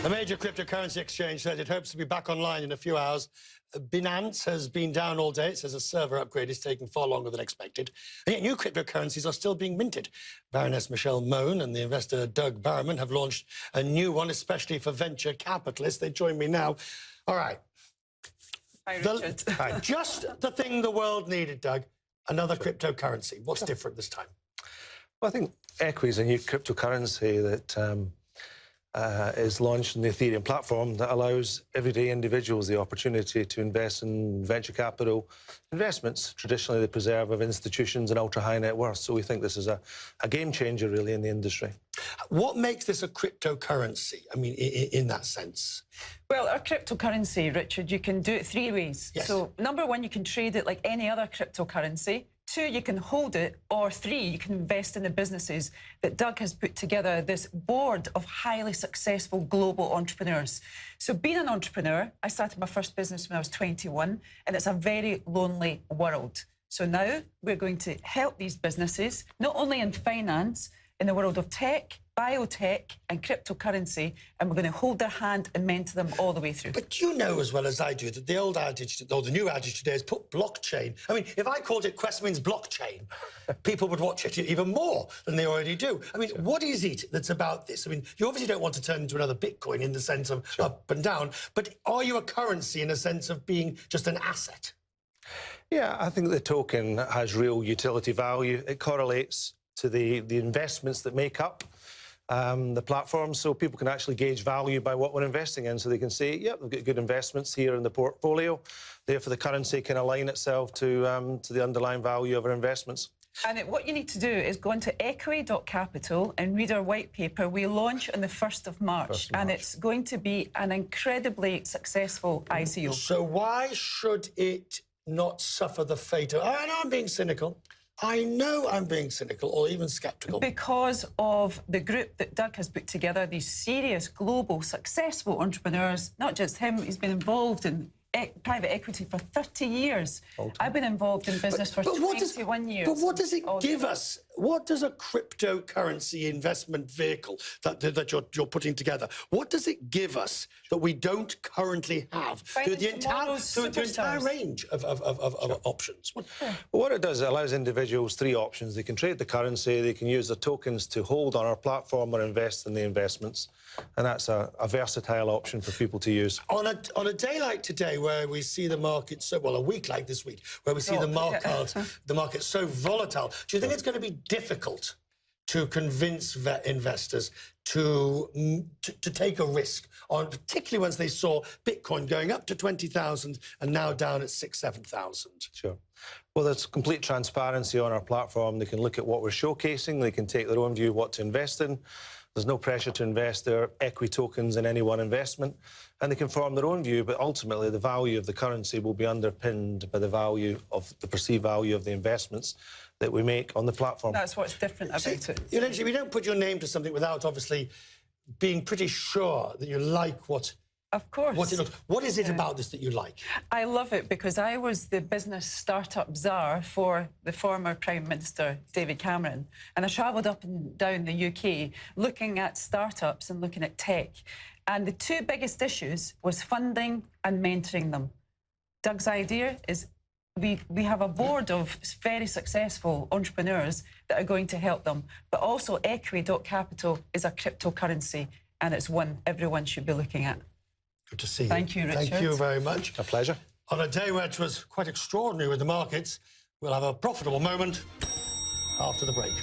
A major cryptocurrency exchange says it hopes to be back online in a few hours. Binance has been down all day. It says a server upgrade is taking far longer than expected. And yet new cryptocurrencies are still being minted. Baroness Michelle Mohn and the investor Doug Barrowman have launched a new one, especially for venture capitalists. They join me now. All right. Hi, Richard. Just the thing the world needed, Doug. Another cryptocurrency. What's different this time? Well, I think EQUI is a new cryptocurrency that is launched on the Ethereum platform that allows everyday individuals the opportunity to invest in venture capital investments, traditionally the preserve of institutions and ultra-high net worth. So we think this is a game changer, really, in the industry. What makes this a cryptocurrency, I mean, in that sense? Well, our cryptocurrency, Richard, you can do it three ways. Yes. So, number one, you can trade it like any other cryptocurrency. Two, you can hold it. Or three, you can invest in the businesses that Doug has put together, this board of highly successful global entrepreneurs. So being an entrepreneur, I started my first business when I was 21, and it's a very lonely world. So now we're going to help these businesses, not only in finance, in the world of tech, biotech and cryptocurrency, and we're going to hold their hand and mentor them all the way through. But you know as well as I do that the old adage, or the new adage today is put blockchain. I mean, if I called it Questman's blockchain, people would watch it even more than they already do. I mean, what is it that's about this? I mean, you obviously don't want to turn into another Bitcoin in the sense of up and down, but are you a currency in a sense of being just an asset? Yeah, I think the token has real utility value. It correlates to the investments that make up the platform, so people can actually gauge value by what we're investing in. So they can say, yep, they've got good investments here in the portfolio. Therefore, the currency can align itself to the underlying value of our investments. And what you need to do is go into equi.capital and read our white paper. We launch on the 1st of March, and it's going to be an incredibly successful ICO. So why should it not suffer the fate of... I know I'm being cynical. I know I'm being cynical or even sceptical. Because of the group that Doug has put together, these serious, global, successful entrepreneurs, not just him, he's been involved in private equity for 30 years. I've been involved in business for 21 years. But what does it give us? What does a cryptocurrency investment vehicle that you're putting together, what does it give us that we don't currently have through the entire range of options? What it does, it allows individuals three options. They can trade the currency, they can use the tokens to hold on our platform or invest in the investments. And that's a versatile option for people to use. On a day like today, where we see the market so, well, a week like this week, where we see the market so volatile, do you think it's going to be difficult to convince investors to take a risk, on particularly once they saw Bitcoin going up to 20,000 and now down at 7,000? Sure. Well, there's complete transparency on our platform. They can look at what we're showcasing. They can take their own view of what to invest in. There's no pressure to invest their EQUI tokens in any one investment, and they can form their own view, but ultimately the value of the currency will be underpinned by the value of the perceived value of the investments that we make on the platform. That's what's different about it. You know, we don't put your name to something without obviously being pretty sure that you like what... Of course. What is it about this that you like? I love it because I was the business startup czar for the former Prime Minister, David Cameron. And I travelled up and down the UK looking at startups and looking at tech. And the two biggest issues was funding and mentoring them. Doug's idea is we have a board of very successful entrepreneurs that are going to help them. But also equi.capital is a cryptocurrency, and it's one everyone should be looking at. Good to see you. Thank you, Richard. Thank you very much. A pleasure. On a day which was quite extraordinary with the markets, we'll have a profitable moment after the break.